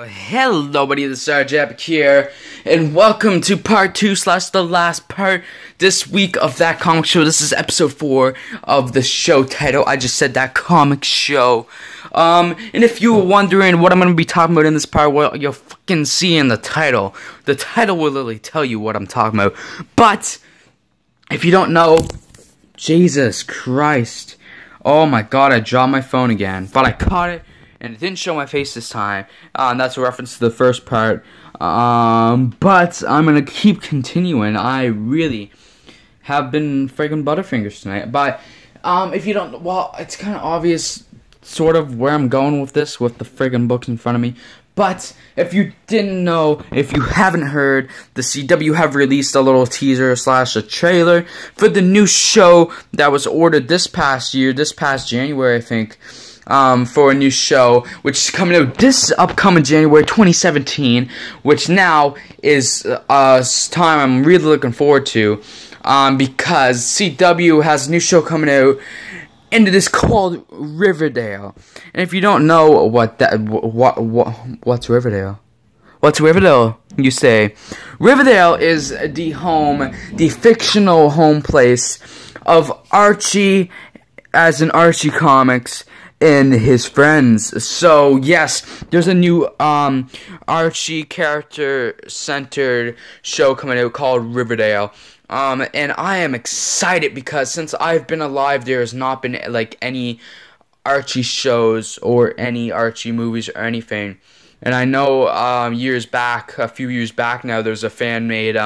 Hello buddy, this is Epic here, and welcome to part 2 / the last part this week of that comic show. This is episode 4 of the show title. I just said that comic show. And if you were wondering what I'm going to be talking about in this part, well, you'll fucking see in the title. The title will literally tell you what I'm talking about. But, if you don't know, Jesus Christ. Oh my god, I dropped my phone again. But I caught it. And it didn't show my face this time. And that's a reference to the first part. But I'm going to keep continuing. I really have been friggin' Butterfingers tonight. But if you don't, well, it's kind of obvious sort of where I'm going with this, with the friggin' books in front of me. But if you didn't know, if you haven't heard, the CW have released a little teaser / a trailer for the new show that was ordered this past January, I think. For a new show, which is coming out this upcoming January 2017, which now is time I'm really looking forward to, because CW has a new show coming out, and it is called Riverdale. And if you don't know what's Riverdale? What's Riverdale, you say? Riverdale is the fictional home place of Archie, as in Archie Comics, and his friends. So yes, there's a new Archie character-centered show coming out called Riverdale. And I am excited because since I've been alive, there has not been like any Archie shows or any Archie movies or anything. And I know a few years back now, there's a fan-made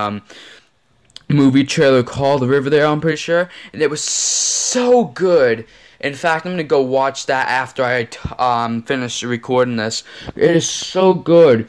movie trailer called Riverdale, I'm pretty sure, and it was so good. In fact, I'm going to go watch that after I finish recording this. It is so good.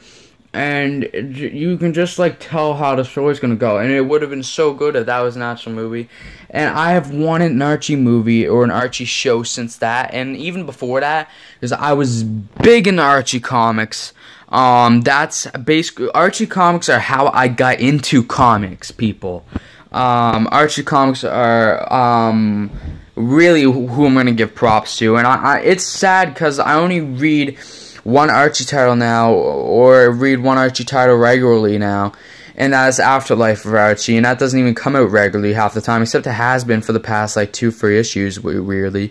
And you can just, like, tell how the story's going to go. And it would have been so good if that was an actual movie. And I have wanted an Archie movie or an Archie show since that. And even before that, because I was big into Archie comics. That's basically, Archie comics are how I got into comics, people. Archie comics are, really who I'm going to give props to. And it's sad because I only read one Archie title now, or read one Archie title regularly now, and that is Afterlife of Archie, and that doesn't even come out regularly half the time, except it has been for the past, like, 2 free issues, weirdly.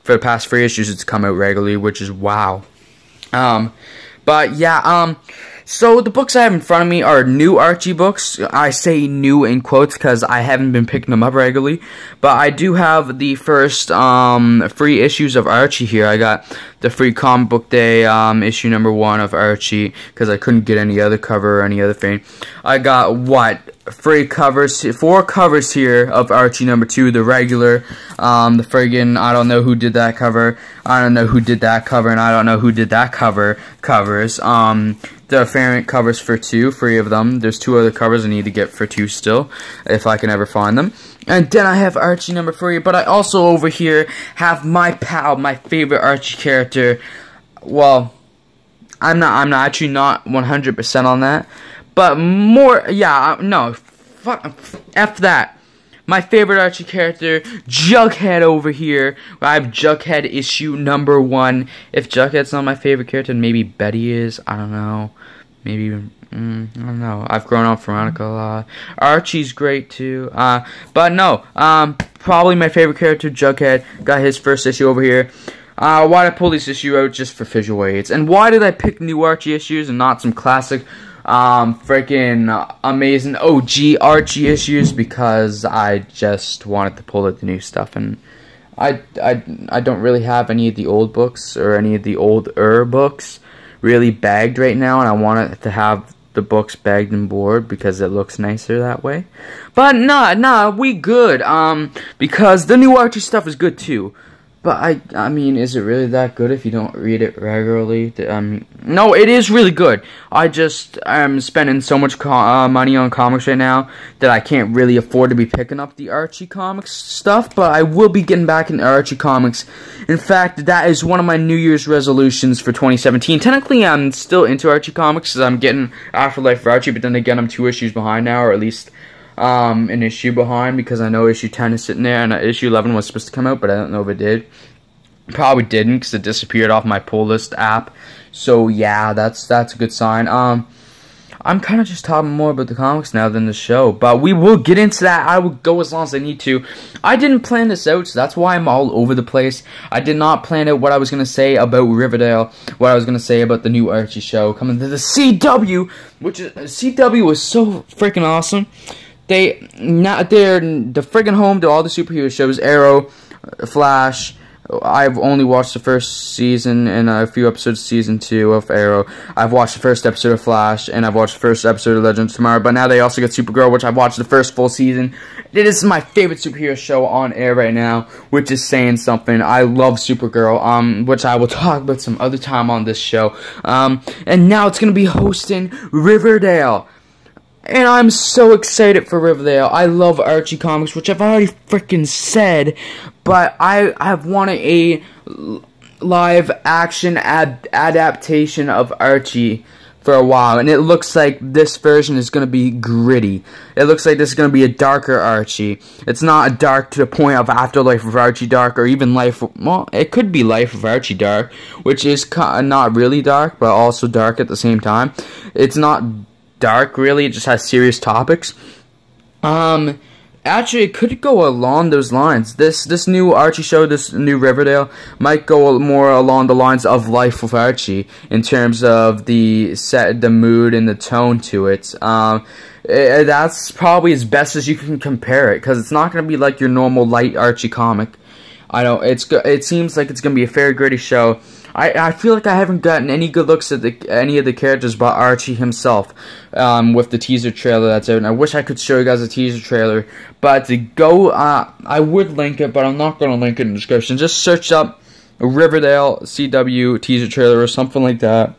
For the past 3 issues, it's come out regularly, which is wow. But yeah, so the books I have in front of me are new Archie books. I say new in quotes because I haven't been picking them up regularly. But I do have the first 3 issues of Archie here. I got the free comic book day issue number 1 of Archie because I couldn't get any other cover or any other thing. I got free covers, 4 covers here of Archie number 2, the regular, the friggin' I don't know who did that cover, I don't know who did that cover, and I don't know who did that covers, the variant covers for 2, 3 of them. There's 2 other covers I need to get for 2 still, if I can ever find them. And then I have Archie number 3, but I also over here have my pal, my favorite Archie character. Well, I'm actually not 100% on that. But more, yeah, no, F that. My favorite Archie character, Jughead over here. I have Jughead issue number 1. If Jughead's not my favorite character, maybe Betty is. I don't know. Maybe, I don't know. I've grown up from Veronica a lot. Archie's great too. But no, probably my favorite character, Jughead. Got his first issue over here. Why did I pull this issue out? Just for visual aids. And why did I pick new Archie issues and not some classic freaking amazing OG Archie issues? Because I just wanted to pull out the new stuff, and I don't really have any of the old books or any of the older books really bagged right now, and I wanted to have the books bagged and board because it looks nicer that way. But nah, we good, because the new Archie stuff is good too. But I mean, is it really that good if you don't read it regularly? No, it is really good. I'm spending so much money on comics right now that I can't really afford to be picking up the Archie comics stuff. But I will be getting back into Archie comics. In fact, that is one of my New Year's resolutions for 2017. Technically, I'm still into Archie comics because I'm getting Afterlife for Archie. But then again, I'm 2 issues behind now, or at least an issue behind, because I know issue 10 is sitting there, and issue 11 was supposed to come out, but I don't know if it did. Probably didn't, because it disappeared off my pull list app, So yeah, that's a good sign. I'm kind of just talking more about the comics now than the show, but we will get into that. I will go as long as I need to. I didn't plan this out, so that's why I'm all over the place. I did not plan out what I was going to say about Riverdale, what I was going to say about the new Archie show coming to the CW, which is, CW was so freaking awesome. They're the friggin' home to all the superhero shows, Arrow, Flash. I've only watched the first season and a few episodes of season 2 of Arrow. I've watched the first episode of Flash, and I've watched the first episode of Legends of Tomorrow, but now they also get Supergirl, which I've watched the first full season. It is my favorite superhero show on air right now, which is saying something. I love Supergirl, which I will talk about some other time on this show. And now it's going to be hosting Riverdale. And I'm so excited for Riverdale. I love Archie comics, which I've already freaking said, but I have wanted a live action adaptation of Archie for a while, and it looks like this version is going to be gritty. It looks like this is going to be a darker Archie. It's not a dark to the point of Afterlife of Archie dark, or even well, it could be Life of Archie dark, which is not really dark, but also dark at the same time. It's not dark, really. It just has serious topics. Actually, it could go along those lines. This new Archie show, this new Riverdale, might go more along the lines of Life with Archie in terms of the mood and the tone to it. That's probably as best as you can compare it, because it's not going to be like your normal light Archie comic. It seems like it's going to be a very gritty show. I feel like I haven't gotten any good looks at any of the characters but Archie himself with the teaser trailer that's out. And I wish I could show you guys a teaser trailer. But to go, I would link it, but I'm not going to link it in the description. Just search up Riverdale CW teaser trailer or something like that.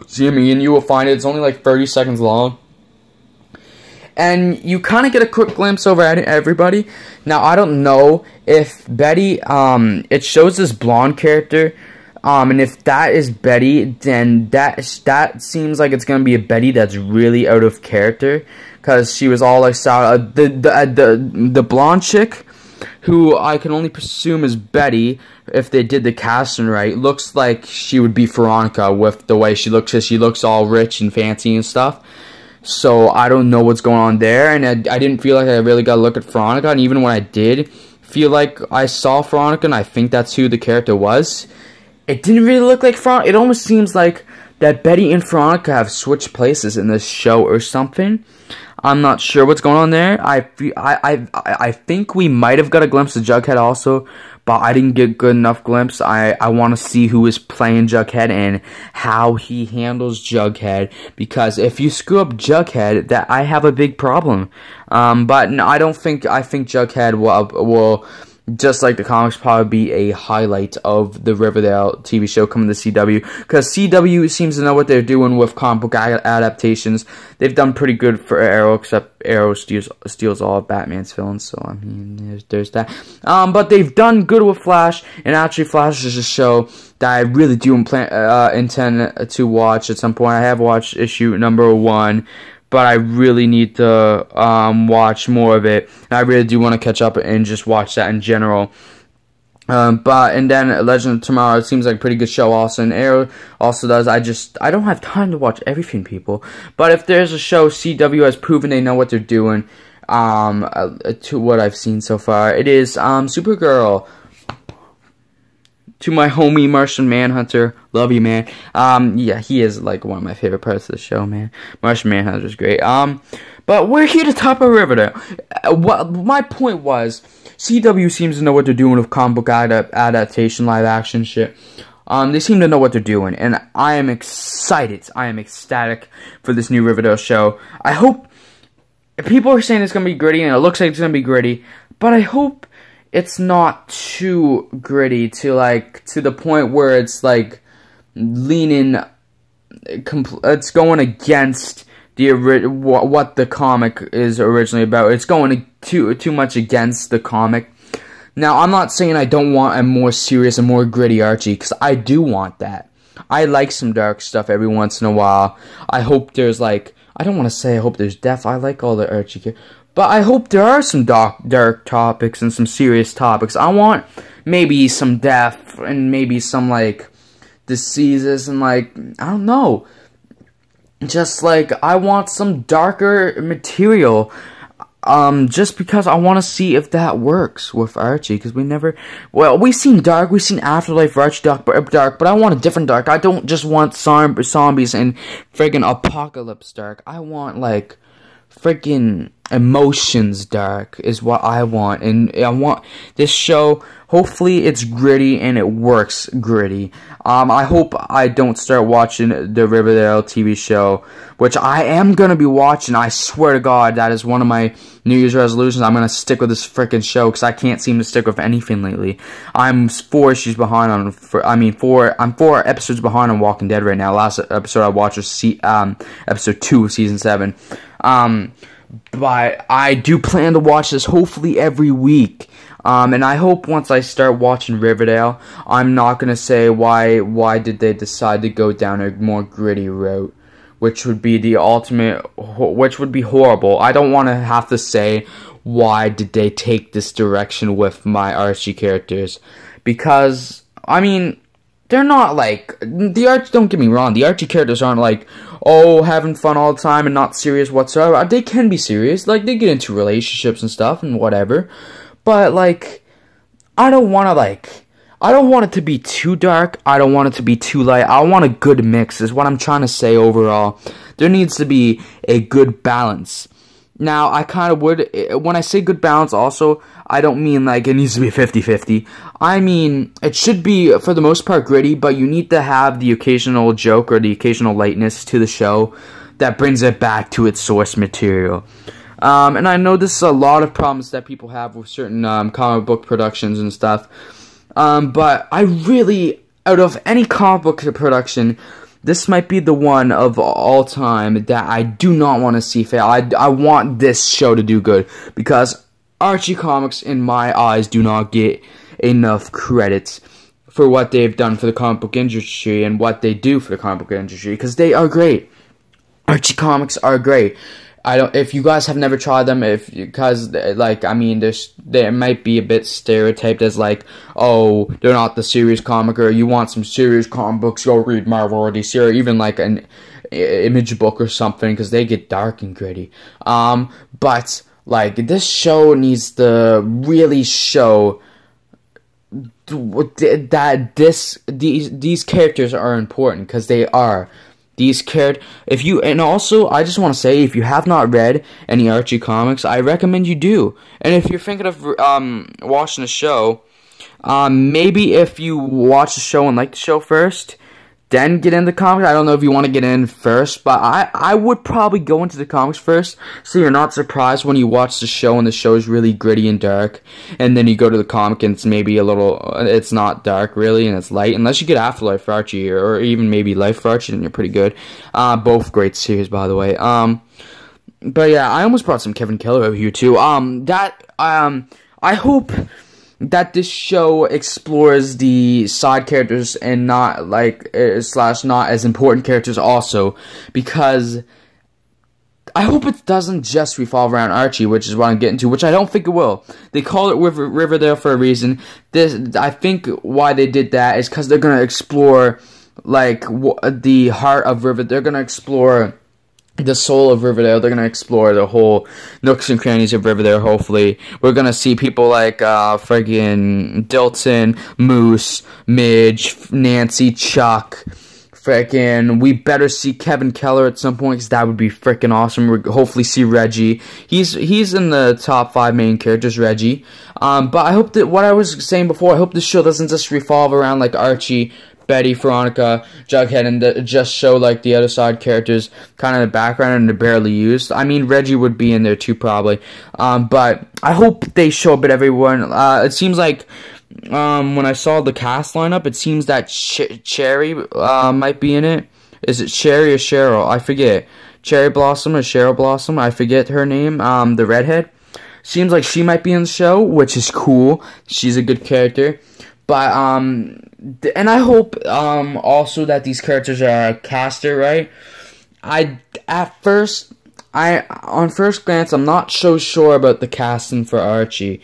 See me, and you will find it. It's only like 30 seconds long. And you kind of get a quick glimpse over at everybody. Now, I don't know if Betty, it shows this blonde character. And if that is Betty, then that seems like it's gonna be a Betty that's really out of character, because she was all like the blonde chick, who I can only presume is Betty if they did the casting right. Looks like she would be Veronica with the way she looks, because she looks all rich and fancy and stuff. So I don't know what's going on there, and I didn't feel like I really got to look at Veronica, and even when I did feel like I saw Veronica, and I think that's who the character was, it didn't really look like Veronica. It almost seems like that Betty and Veronica have switched places in this show or something. I'm not sure what's going on there. I think we might have got a glimpse of Jughead also, but I didn't get good enough glimpse. I want to see who is playing Jughead and how he handles Jughead, because if you screw up Jughead, that I have a big problem. But no, I think Jughead will, just like the comics, probably be a highlight of the Riverdale TV show coming to CW, because CW seems to know what they're doing with comic book adaptations. They've done pretty good for Arrow, except Arrow steals all of Batman's villains, so I mean, there's that. But they've done good with Flash, and actually Flash is a show that I really do intend to watch at some point. I have watched issue number 1, but I really need to watch more of it. And I really do want to catch up and just watch that in general. And then Legend of Tomorrow, it seems like a pretty good show also. And Arrow also does. I don't have time to watch everything, people. But if there's a show CW has proven they know what they're doing, to what I've seen so far, it is Supergirl. To my homie Martian Manhunter, love you, man. Yeah, he is like one of my favorite parts of the show, man. Martian Manhunter is great. But we're here to top of Riverdale. What my point was, CW seems to know what they're doing with comic book adaptation, live action shit. They seem to know what they're doing, and I am excited. I am ecstatic for this new Riverdale show. I hope, people are saying it's gonna be gritty, and it looks like it's gonna be gritty, but I hope it's not too gritty to the point where it's like leaning, it's going against what the comic is originally about. It's going too much against the comic. Now, I'm not saying I don't want a more serious and more gritty Archie, because I do want that. I like some dark stuff every once in a while. I hope there's I don't want to say I hope there's death. I like all the Archie characters. But I hope there are some dark topics and some serious topics. I want maybe some death and maybe some, diseases and like, I don't know. Just like, I want some darker material. Just because I want to see if that works with Archie, because we've seen Dark, we've seen Afterlife for Archie Dark, but I want a different Dark. I don't just want zombies and friggin' apocalypse Dark. I want, like, friggin' emotions Dark is what I want, and I want this show, hopefully it's gritty and it works gritty. I hope I don't start watching the Riverdale TV show, which I am gonna be watching. I swear to God, that is one of my New Year's resolutions. I'm gonna stick with this frickin' show, because I can't seem to stick with anything lately. I'm 4 issues behind on, I'm 4 episodes behind on Walking Dead right now. Last episode I watched was episode 2 of season 7. But I do plan to watch this hopefully every week. And I hope once I start watching Riverdale, I'm not gonna say why did they decide to go down a more gritty route, which would be the ultimate, which would be horrible. I don't want to have to say why did they take this direction with my Archie characters, because I mean, they're not like don't get me wrong, the Archie characters aren't like, oh, having fun all the time and not serious whatsoever. They can be serious, like they get into relationships and stuff and whatever. But, like, I don't want it to be too dark. I don't want it to be too light. I want a good mix is what I'm trying to say overall. There needs to be a good balance. Now, I kind of would, when I say good balance also, I don't mean, like, it needs to be 50-50. I mean, it should be, for the most part, gritty, but you need to have the occasional joke or the occasional lightness to the show that brings it back to its source material. And I know this is a lot of problems that people have with certain comic book productions and stuff. But I really, out of any comic book production, this might be the one of all time that I do not want to see fail. I want this show to do good, because Archie comics, in my eyes, do not get enough credits for what they've done for the comic book industry and what they do for the comic book industry, because they are great. Archie comics are great. If you guys have never tried them, because, like, I mean, they might be a bit stereotyped as, like, oh, they're not the serious comic, or you want some serious comic books, go read Marvel or DC, or even, like, an image book or something, because they get dark and gritty. But, like, this show needs to really show that these characters are important, because they are. These characters, and also, I just want to say, if you have not read any Archie comics, I recommend you do. And if you're thinking of watching the show, maybe if you watch the show and like the show first, then get into comics. I don't know if you want to get in first, but I would probably go into the comics first, so you're not surprised when you watch the show and the show is really gritty and dark, and then you go to the comic and it's maybe it's not dark really, and it's light, unless you get Afterlife for Archie, or even maybe Life for Archie, then you're pretty good. Both great series, by the way. But yeah, I almost brought some Kevin Keller over here too. I hope that this show explores the side characters and not like not as important characters also, because I hope it doesn't just revolve around Archie, which is what I'm getting to, which I don't think it will. They call it Riverdale for a reason. I think why they did that is because they're gonna explore like the heart of Riverdale. They're gonna explore the soul of Riverdale. They're going to explore the whole nooks and crannies of Riverdale, hopefully. We're going to see people like friggin' Dilton, Moose, Midge, Nancy, Chuck. Frickin', we better see Kevin Keller at some point, because that would be frickin' awesome. We'll hopefully see Reggie. He's in the top 5 main characters, Reggie. But I hope that, what I was saying before, I hope this show doesn't just revolve around like Archie, Betty, Veronica, Jughead, and just show like the other side characters kind of in the background and they're barely used. I mean, Reggie would be in there too, probably. But I hope they show a bit of everyone. It seems like when I saw the cast lineup, it seems that Cherry might be in it. Is it Cherry or Cheryl? I forget. Cherry Blossom or Cheryl Blossom? I forget her name. The redhead. Seems like she might be in the show, which is cool. She's a good character. But, and I hope, also that these characters are casted right. On first glance, I'm not so sure about the casting for Archie.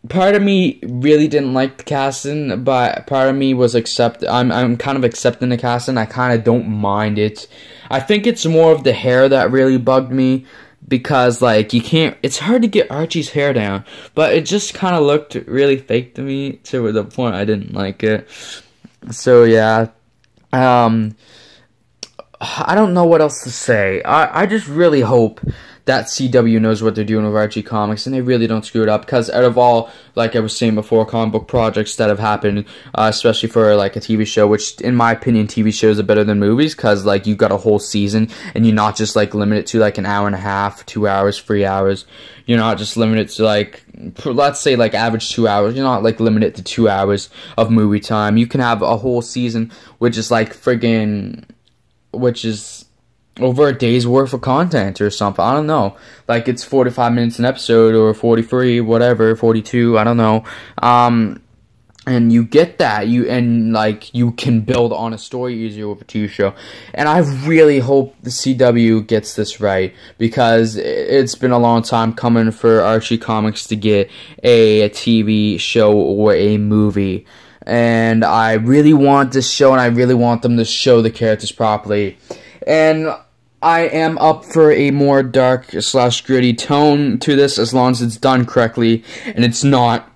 part of me really didn't like the casting, but part of me was I'm kind of accepting the casting. I kind of don't mind it. I think it's more of the hair that really bugged me, because like it's hard to get Archie's hair down, but it just kind of looked really fake to me, to the point I didn't like it. So yeah, I don't know what else to say. I just really hope that CW knows what they're doing with Archie Comics, and they really don't screw it up, because out of all, like I was saying before, comic book projects that have happened, especially for like a TV show, which in my opinion TV shows are better than movies, because like you got a whole season and you're not just like limited to like an hour and a half, 2 hours, 3 hours. You're not just limited to like, let's say like average 2 hours. You're not like limited to 2 hours of movie time. You can have a whole season which is like which is over a day's worth of content or something. I don't know. Like, it's 45 minutes an episode, or 43, whatever, 42, I don't know. And you get that. You can build on a story easier with a TV show. And I really hope the CW gets this right, because it's been a long time coming for Archie Comics to get a TV show or a movie. And I really want this show, and I really want them to show the characters properly. And I am up for a more dark / gritty tone to this, as long as it's done correctly and it's not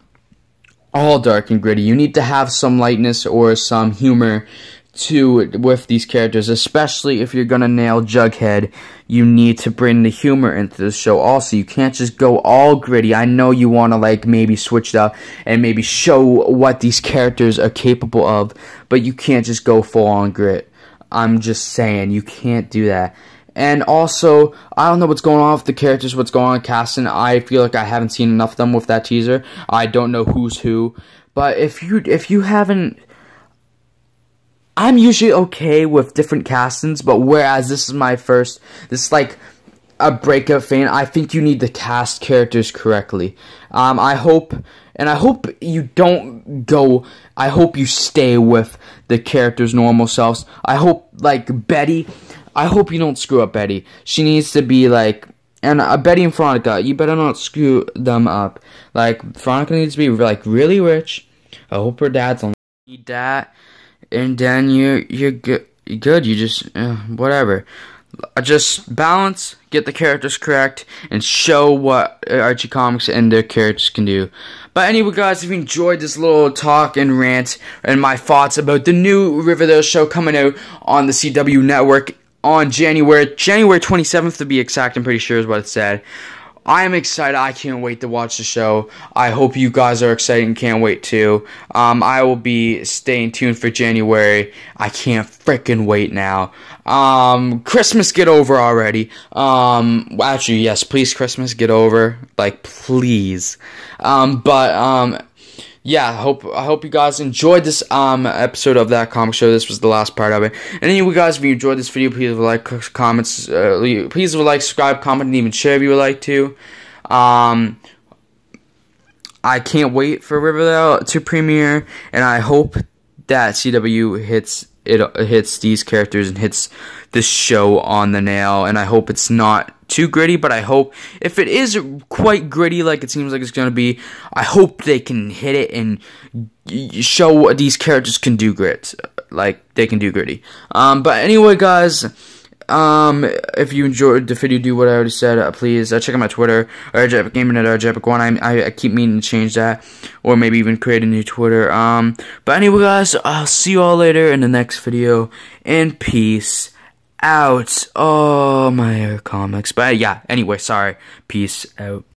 all dark and gritty. You need to have some lightness or some humor with these characters, especially if you're gonna nail Jughead. You need to bring the humor into the show also. You can't just go all gritty. I know you want to like maybe switch it up and maybe show what these characters are capable of, but you can't just go full on grit. I'm just saying, you can't do that. And also, I don't know what's going on with the characters, what's going on with casting. I feel like I haven't seen enough of them with that teaser. I don't know who's who. But if you haven't, I'm usually okay with different castings, but whereas this is my first, this is like a breakout fan, I think you need to cast characters correctly. I hope you don't go, I hope you stay with the characters' normal selves. I hope, like, Betty, I hope you don't screw up Betty. She needs to be, like, and Betty and Veronica, you better not screw them up. Like, Veronica needs to be, like, really rich. I hope her dad's on that, and then you're good. You just, whatever. Just balance, get the characters correct, and show what Archie Comics and their characters can do. But anyway, guys, if you enjoyed this little talk and rant and my thoughts about the new Riverdale show coming out on the CW network on January 27th to be exact, I'm pretty sure is what it said. I am excited. I can't wait to watch the show. I hope you guys are excited and can't wait too. I will be staying tuned for January. I can't freaking wait now. Christmas get over already. Actually, yes, please, Christmas get over. Like, please. Yeah, I hope you guys enjoyed this episode of That Comic Show. This was the last part of it. And anyway, guys, if you enjoyed this video, please like, comments, please like, subscribe, comment, and even share if you would like to. I can't wait for Riverdale to premiere, and I hope that CW hits these characters and hits this show on the nail. And I hope it's not too gritty, but I hope if it is quite gritty like it seems like it's gonna be, I hope they can hit it and show what these characters can do like they can do gritty. But anyway, guys, if you enjoyed the video, do what I already said. Please check out my Twitter, RJEpicGaming@RJEpic1. I keep meaning to change that, or maybe even create a new Twitter. But anyway, guys, I'll see you all later in the next video, and peace out. Oh, my comics. But yeah, anyway, sorry. Peace out.